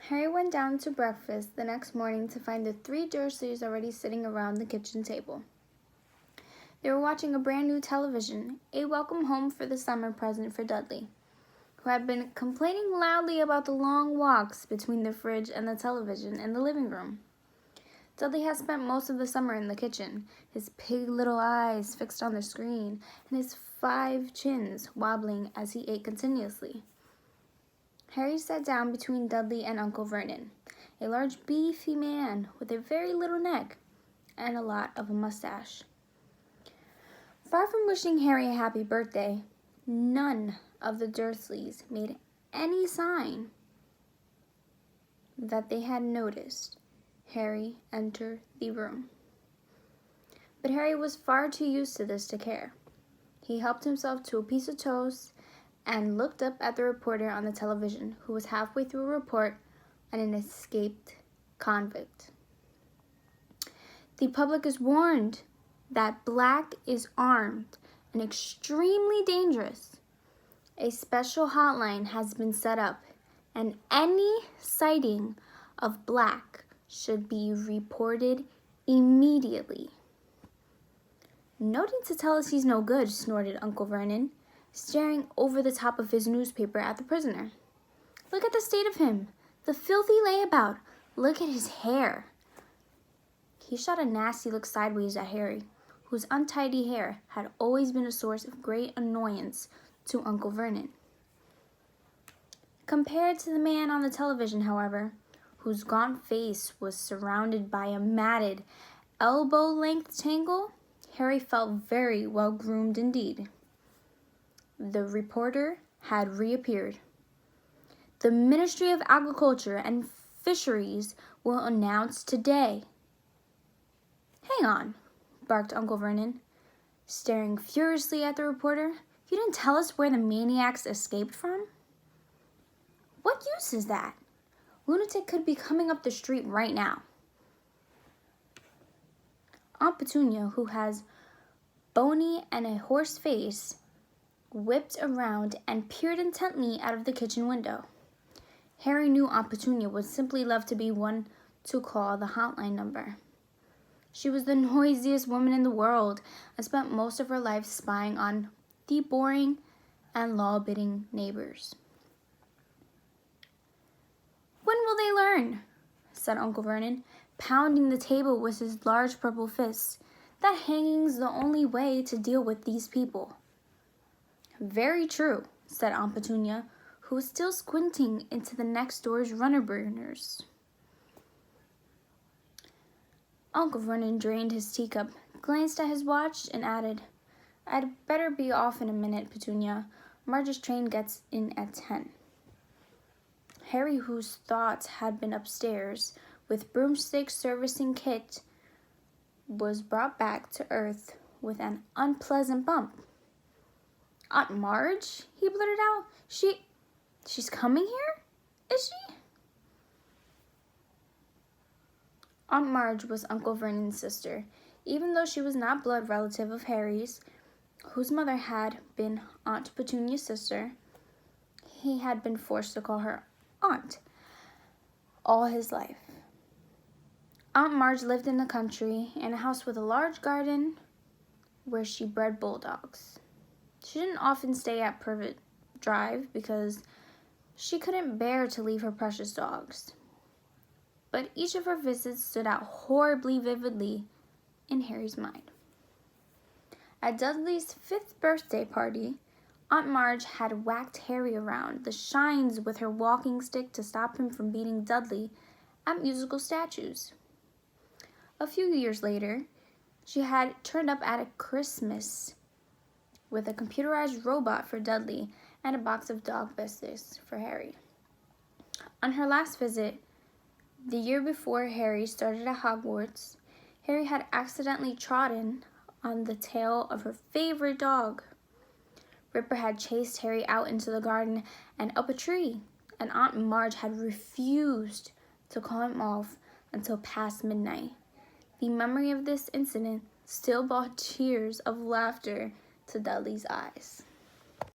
Harry went down to breakfast the next morning to find the three Dursleys already sitting around the kitchen table. They were watching a brand new television, a welcome home for the summer present for Dudley, who had been complaining loudly about the long walks between the fridge and the television in the living room. Dudley had spent most of the summer in the kitchen, his pig little eyes fixed on the screen, and his 5 chins wobbling as he ate continuously. Harry sat down between Dudley and Uncle Vernon, a large beefy man with a very little neck and a lot of a mustache. Far from wishing Harry a happy birthday, none of the Dursleys made any sign that they had noticed Harry enter the room. But Harry was far too used to this to care. He helped himself to a piece of toast and looked up at the reporter on the television, who was halfway through a report on an escaped convict. The public is warned that Black is armed and extremely dangerous. A special hotline has been set up, and any sighting of Black should be reported immediately. Nothing to tell us he's no good, snorted Uncle Vernon, staring over the top of his newspaper at the prisoner. Look at the state of him, the filthy layabout. Look at his hair. He shot a nasty look sideways at Harry, whose untidy hair had always been a source of great annoyance to Uncle Vernon. Compared to the man on the television, however, whose gaunt face was surrounded by a matted, elbow-length tangle, Harry felt very well-groomed indeed. The reporter had reappeared. The Ministry of Agriculture and Fisheries will announce today. Hang on, barked Uncle Vernon, staring furiously at the reporter. You didn't tell us where the maniacs escaped from? What use is that? Lunatic could be coming up the street right now. Aunt Petunia, who has bony and a hoarse face, whipped around and peered intently out of the kitchen window. Harry knew Aunt Petunia would simply love to be one to call the hotline number. She was the noisiest woman in the world and spent most of her life spying on the boring and law-abiding neighbors. When will they learn? Said Uncle Vernon, pounding the table with his large purple fists. That hanging's the only way to deal with these people. Very true, said Aunt Petunia, who was still squinting into the next door's runner burners. Uncle Vernon drained his teacup, glanced at his watch, and added, I'd better be off in a minute, Petunia. Marge's train gets in at 10. Harry, whose thoughts had been upstairs with broomstick servicing Kit, was brought back to earth with an unpleasant bump. Aunt Marge? He blurted out. She's coming here? Is she? Aunt Marge was Uncle Vernon's sister, even though she was not blood relative of Harry's, whose mother had been Aunt Petunia's sister. He had been forced to call her Aunt all his life. Aunt Marge lived in the country in a house with a large garden where she bred bulldogs. She didn't often stay at Privet Drive because she couldn't bear to leave her precious dogs. But each of her visits stood out horribly vividly in Harry's mind. At Dudley's 5th birthday party, Aunt Marge had whacked Harry around the shines with her walking stick to stop him from beating Dudley at musical statues. A few years later, she had turned up at a Christmas with a computerized robot for Dudley and a box of dog biscuits for Harry. On her last visit, the year before Harry started at Hogwarts, Harry had accidentally trodden on the tail of her favorite dog. Ripper had chased Harry out into the garden and up a tree, and Aunt Marge had refused to call him off until past midnight. The memory of this incident still brought tears of laughter to Dudley's eyes.